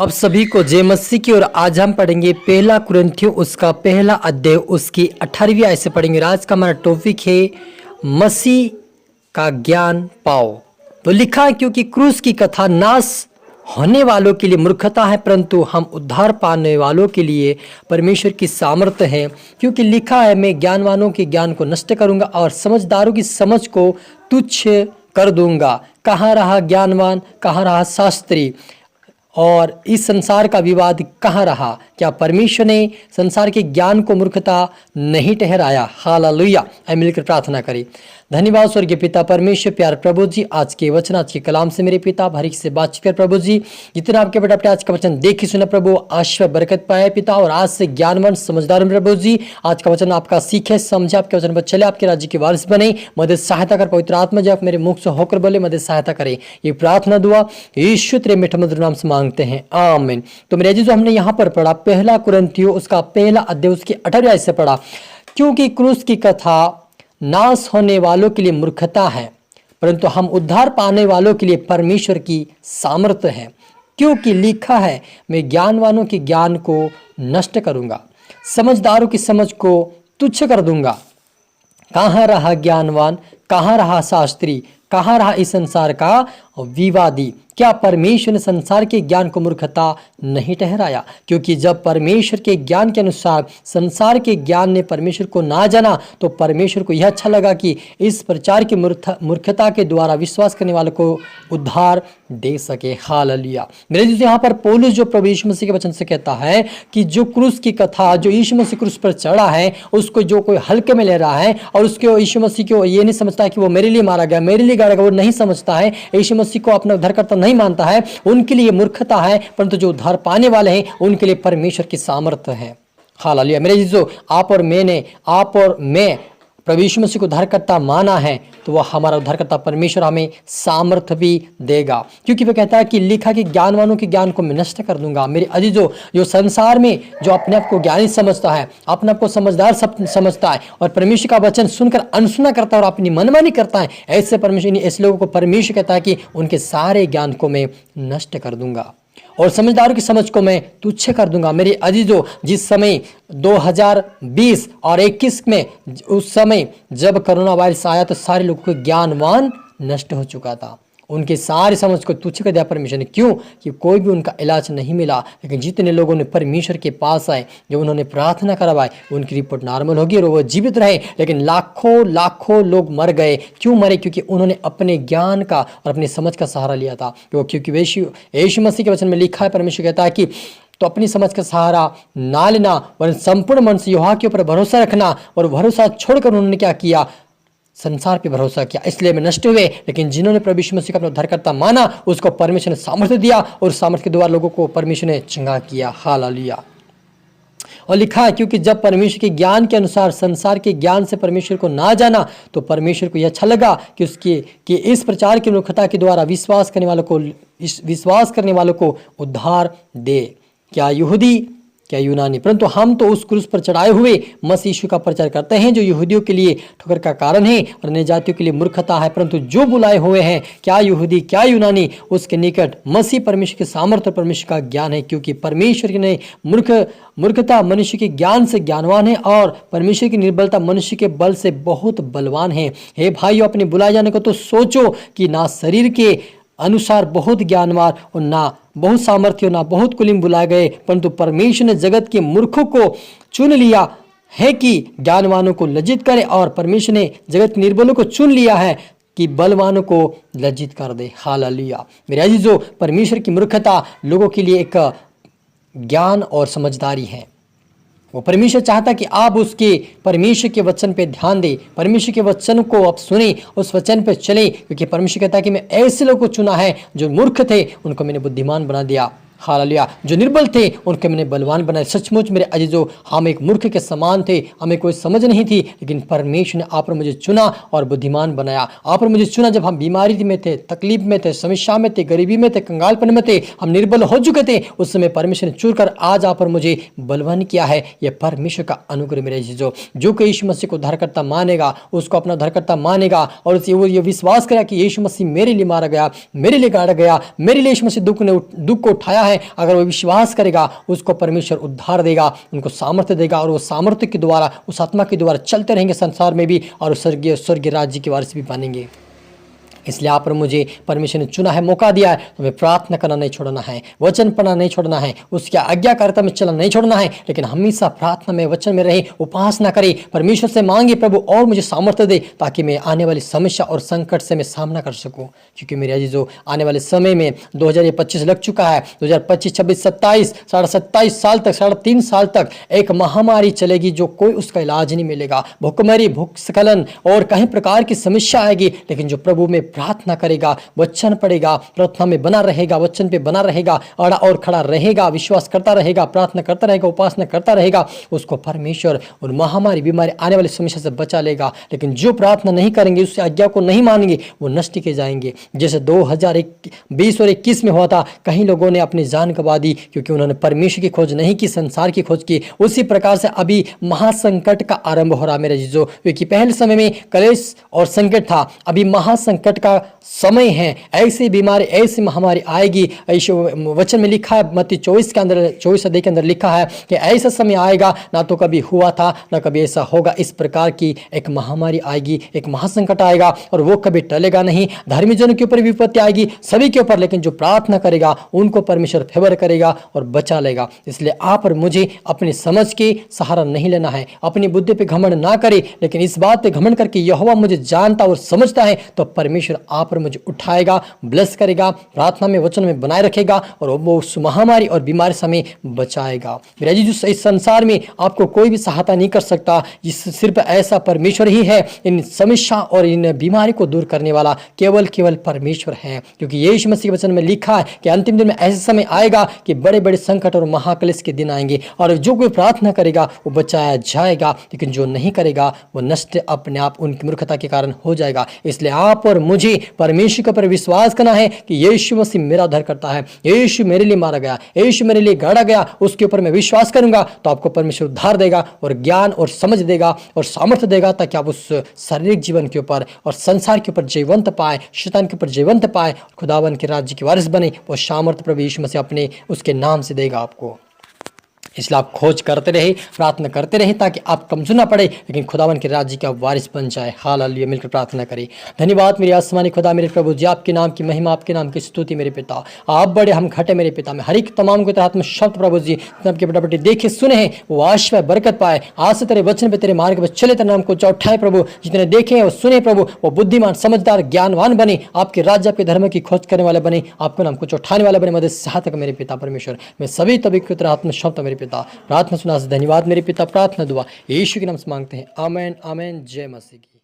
अब सभी को जय मसीह की। और आज हम पढ़ेंगे पहला कुरिन्थियों उसका पहला अध्याय उसकी 18वीं आयत से पढ़ेंगे। आज का हमारा टॉपिक है मसीह का ज्ञान पाओ। तो लिखा है, क्योंकि क्रूस की कथा नाश होने वालों के लिए मूर्खता है, परंतु हम उद्धार पाने वालों के लिए परमेश्वर की सामर्थ्य है। क्योंकि लिखा है, मैं ज्ञानवानों के ज्ञान को नष्ट करूंगा और समझदारों की समझ को तुच्छ कर दूंगा। कहाँ रहा ज्ञानवान, कहाँ रहा शास्त्री, और इस संसार का विवाद कहाँ रहा? क्या परमेश्वर ने संसार के ज्ञान को मूर्खता नहीं ठहराया? हालेलुया। आइए मिलकर प्रार्थना करें। धन्यवाद स्वर्गीय पिता परमेश्वर, प्यार प्रभु जी, आज के वचन, आज के कलाम से मेरे पिता भारी से बातचीत कर प्रभु जी। जितना आपके बेटा अपने आज का वचन देखी सुना प्रभु, आशीर्वाद बरकत पाए पिता, और आज से ज्ञानवान समझदार प्रभु जी आज का वचन आपका सीखे समझे, आपके वचन पर चले, आपके राज्य के वारिस बने। मदद सहायता कर पवित्र आत्मा जी, आप मेरे मुख से होकर बोले, मदद सहायता करें। ये प्रार्थना दुआ यीशु तेरे मीठे मधुर नाम से मांगते हैं, आमीन। तो मेरे अजीजों, हमने यहाँ पर पढ़ा पहला कुरिन्थियों उसका पहला अध्याय उसकी 18वीं आयत से पढ़ा। क्योंकि क्रूस की कथा नाश होने वालों के लिए मूर्खता है, परंतु हम उद्धार पाने वालों के लिए परमेश्वर की सामर्थ्य है। क्योंकि लिखा है, मैं ज्ञानवानों के ज्ञान को नष्ट करूंगा, समझदारों की समझ को तुच्छ कर दूंगा। कहाँ रहा ज्ञानवान, कहाँ रहा शास्त्री, कहाँ रहा इस संसार का विवादी? क्या परमेश्वर ने संसार के ज्ञान को मूर्खता नहीं ठहराया? क्योंकि जब परमेश्वर के ज्ञान के अनुसार संसार के ज्ञान ने परमेश्वर को ना जाना, तो परमेश्वर को यह अच्छा लगा कि इस प्रचार की मूर्खता के द्वारा विश्वास करने वालों को उद्धार दे सके। हालेलुया। मेरे दोस्तों, यहाँ पर पौलुस जो प्रभु यीशु मसीह के वचन से कहता है कि जो क्रूस की कथा, जो यीशु मसीह क्रूस पर चढ़ा है, उसको जो कोई हल्के में ले रहा है और उसके यीशु मसीह को ये नहीं समझता है कि वो मेरे लिए मारा गया, मेरे लिए गाड़ा गया, वो नहीं समझता है, यीशु मसीह को अपना उद्धारकर्ता नहीं मानता है, उनके लिए मूर्खता है। परंतु जो उद्धार पाने वाले हैं उनके लिए परमेश्वर की सामर्थ्य है। हालेलुया। मेरे जीजो, आप और मैं प्रभु यीशु मसीह को उद्धारकर्ता माना है, तो वह हमारा उद्धारकर्ता परमेश्वर हमें सामर्थ्य भी देगा। क्योंकि वह कहता है कि लिखा कि ज्ञानवानों के ज्ञान को मैं नष्ट कर दूंगा। मेरे अजीजों, जो संसार में जो अपने आप को ज्ञानी समझता है, अपने आप को समझदार समझता है और परमेश्वर का वचन सुनकर अनसुना करता है और अपनी मनमानी करता है, ऐसे लोगों को परमेश्वर कहता है कि उनके सारे ज्ञान को मैं नष्ट कर दूंगा और समझदारों की समझ को मैं तुच्छ कर दूंगा। मेरे अजीजों, जिस समय 2020 और 21 में, उस समय जब कोरोना वायरस आया, तो सारे लोगों को ज्ञानवान नष्ट हो चुका था, उनके सारी समझ को तुच्छ कर दिया परमेश्वर ने। क्यों? कि कोई भी उनका इलाज नहीं मिला। लेकिन जितने लोगों ने परमेश्वर के पास आए, जो उन्होंने प्रार्थना करवाई, उनकी रिपोर्ट नॉर्मल होगी और वो जीवित रहे। लेकिन लाखों लोग मर गए। क्यों मरे? क्योंकि उन्होंने अपने ज्ञान का और अपनी समझ का सहारा लिया था। क्योंकि यीशु मसीह के वचन में लिखा है, परमेश्वर कहता है कि तो अपनी समझ का सहारा ना लेना, वरन संपूर्ण मन से यहोवा के ऊपर भरोसा रखना। और भरोसा छोड़कर उन्होंने क्या किया? संसार पे भरोसा किया, इसलिए में नष्ट हुए। लेकिन जिन्होंने प्रभु यीशु मसीह का अपना उद्धारकर्ता माना, उसको परमेश्वर ने सामर्थ्य दिया और सामर्थ्य के द्वारा लोगों को परमेश्वर ने चंगा किया। हालेलुया। और लिखा है, क्योंकि जब परमेश्वर के ज्ञान के अनुसार संसार के ज्ञान से परमेश्वर को ना जाना, तो परमेश्वर को यह अच्छा लगा कि इस प्रचार की मूर्खता के द्वारा विश्वास करने वालों को उद्धार दे। क्या यहूदी, क्या यूनानी, परंतु हम तो उस क्रूस पर चढ़ाए हुए मसीह यीशु का प्रचार करते हैं, जो यहूदियों के लिए ठोकर का कारण है और अन्य जातियों के लिए मूर्खता है। परंतु जो बुलाए हुए हैं, क्या यहूदी क्या यूनानी, उसके निकट मसीह परमेश्वर के सामर्थ्य और परमेश्वर का ज्ञान है। क्योंकि परमेश्वर ने मूर्खता मनुष्य के ज्ञान से ज्ञानवान है और परमेश्वर की निर्बलता मनुष्य के बल से बहुत बलवान है। हे भाइयों, अपने बुलाए जाने को तो सोचो कि ना शरीर के अनुसार बहुत ज्ञानवान और ना बहुत सामर्थ्य, ना बहुत कुलीन बुलाए गए, परंतु परमेश्वर ने जगत के मूर्खों को चुन लिया है कि ज्ञानवानों को लज्जित करे, और परमेश्वर ने जगत के निर्बलों को चुन लिया है कि बलवानों को लज्जित कर दे। हालेलुया। मेरे अजीजों, परमेश्वर की मूर्खता लोगों के लिए एक ज्ञान और समझदारी है। वो परमेश्वर चाहता कि आप उसके परमेश्वर के वचन पे ध्यान दें, परमेश्वर के वचन को आप सुने, उस वचन पे चलें। क्योंकि परमेश्वर कहता है कि मैं ऐसे लोगों को चुना है जो मूर्ख थे, उनको मैंने बुद्धिमान बना दिया। हालेलुया। जो निर्बल थे उनके मैंने बलवान बनाया। सचमुच मेरे अजीजों, हम एक मूर्ख के समान थे, हमें कोई समझ नहीं थी, लेकिन परमेश्वर ने आप और मुझे चुना और बुद्धिमान बनाया। आप और मुझे चुना जब हम बीमारी में थे, तकलीफ में थे, समस्या में थे, गरीबी में थे, कंगालपन में थे, हम निर्बल हो चुके थे। उस समय परमेश्वर ने चुनकर आज आप और मुझे बलवान किया है। यह परमेश्वर का अनुग्रह मेरे अजीजों। जो कोई यीशु मसीह को उद्धारकर्ता मानेगा, उसको अपना उद्धारकर्ता मानेगा और वो ये विश्वास करेगा कि यीशु मसीह मेरे लिए मारा गया, मेरे लिए गाड़ा गया, मेरे लिए यीशु मसीह दुख को उठाया है, है, अगर वो विश्वास करेगा उसको परमेश्वर उद्धार देगा, उनको सामर्थ्य देगा और वो सामर्थ्य के द्वारा, उस आत्मा के द्वारा चलते रहेंगे संसार में भी और स्वर्गीय राज्य के वारिस भी बनेंगे। इसलिए आप और मुझे परमेश्वर ने चुना है, मौका दिया है, तो हमें प्रार्थना करना नहीं छोड़ना है, वचन पढ़ना नहीं छोड़ना है, उसकी आज्ञाकारिता में चलना नहीं छोड़ना है, लेकिन हमेशा प्रार्थना में, वचन में रहे, उपासना करे, परमेश्वर से मांगे प्रभु और मुझे सामर्थ्य दे, ताकि मैं आने वाली समस्या और संकट से मैं सामना कर सकूं। क्योंकि मेरे अजीजों, आने वाले समय में 2025 लग चुका है, 2025, 26, 27, 27 साल तक, 3.5 साल तक एक महामारी चलेगी जो कोई उसका इलाज नहीं मिलेगा। भूखमरी, भूस्खलन और कई प्रकार की समस्या आएगी, लेकिन जो प्रभु में प्रार्थना करेगा, वचन पढ़ेगा, प्रार्थना में बना रहेगा, वचन पे बना रहेगा, अड़ा और खड़ा रहेगा, विश्वास करता रहेगा, प्रार्थना करता रहेगा, उपासना करता रहेगा, उसको परमेश्वर उन महामारी, बीमारी, आने वाली समस्या से बचा लेगा। लेकिन जो प्रार्थना नहीं करेंगे, उससे आज्ञा को नहीं मानेंगे, वो नष्ट के जाएंगे। जैसे 2020 और 21 में हुआ था, कई लोगों ने अपनी जान गंवा दी क्योंकि उन्होंने परमेश्वर की खोज नहीं की, संसार की खोज की। उसी प्रकार से अभी महासंकट का आरंभ हो रहा मेरे जीजो, क्योंकि पहले समय में क्लेश और संकट था, अभी महासंकट का समय है। ऐसी बीमारी, ऐसी महामारी आएगी। वचन में लिखा है, मत्ती 24 के अंदर, 24 अध्याय के अंदर लिखा है कि ऐसा समय आएगा, ना तो कभी हुआ था ना कभी ऐसा होगा। इस प्रकार की एक महामारी आएगी, एक महासंकट आएगा और वो कभी टलेगा नहीं। धर्मी जनों के ऊपर विपत्ति आएगी, सभी के ऊपर, लेकिन जो प्रार्थना करेगा उनको परमेश्वर फेवर करेगा और बचा लेगा। इसलिए आप और मुझे अपनी समझ के सहारा नहीं लेना है, अपनी बुद्धि पे घमंड ना करे, लेकिन इस बात पे घमंड करके यहोवा मुझे जानता और समझता है, तो परमेश्वर आप और मुझे उठाएगा, ब्लेस करेगा, प्रार्थना में, वचन में बनाए रखेगा और वो उस महामारी और बीमारी से हमें बचाएगा। मेरा जी, जो इस संसार में आपको कोई भी सहायता नहीं कर सकता, सिर्फ ऐसा परमेश्वर ही है। इन समस्या और इन बीमारी को दूर करने वाला केवल परमेश्वर है, क्योंकि यीशु मसीह के वचन में लिखा है कि अंतिम दिन में ऐसा समय आएगा कि बड़े बड़े संकट और महाक्लेश के दिन आएंगे और जो कोई प्रार्थना करेगा वो बचाया जाएगा, लेकिन जो नहीं करेगा वो नष्ट अपने आप उनकी मूर्खता के कारण हो जाएगा। इसलिए आप और मुझे परमेश्वर के ऊपर विश्वास करना है कि यीशु मसीह मेरा उद्धार करता है, यीशु मेरे लिए मारा गया, यीशु मेरे लिए गाड़ा गया, उसके ऊपर मैं विश्वास करूंगा तो आपको परमेश्वर उद्धार देगा और ज्ञान और समझ देगा और सामर्थ्य देगा, ताकि आप उस शारीरिक जीवन के ऊपर और संसार के ऊपर जयवंत पाए, शैतान के ऊपर जयवंत पाए, खुदावन के राज्य के वारिस बने। वो सामर्थ्य प्रभु यीशु मसीह अपने उसके नाम से देगा आपको। इसलिए आप खोज करते रहे, प्रार्थना करते रहे, ताकि आप कमजोर ना पड़े, लेकिन खुदावन के राज्य का वारिस बन जाए। हालेलुया। मिलकर प्रार्थना करें। धन्यवाद मेरे आसमानी खुदा, मेरे प्रभु जी, आपके नाम की महिमा, आपके नाम की स्तुति मेरे पिता। आप बड़े, हम घटे मेरे पिता। में हर एक तमाम को तहत में शब्द प्रभु जी आपके बेटा बेटी देखे सुने हैं, वो आशीष बरकत पाए। आज से तेरे वचन पे, तेरे मार्ग पर चले, तेरे नाम को चौठाए प्रभु। जितने देखे हैं वो सुने प्रभु, वो बुद्धिमान, समझदार, ज्ञानवान बने, आपके राज्य, आपके धर्म की खोज करने वाले बने, आपके नाम को चौठाने वाले बने। मदद सहायता मेरे पिता परमेश्वर। मैं सभी तभी की तरह आत्म शब्द मेरे पिता। प्रार्थना सुना से धन्यवाद मेरे पिता। प्रार्थना दुआ यीशु के नाम से मांगते हैं, आमीन आमीन। जय मसीह की।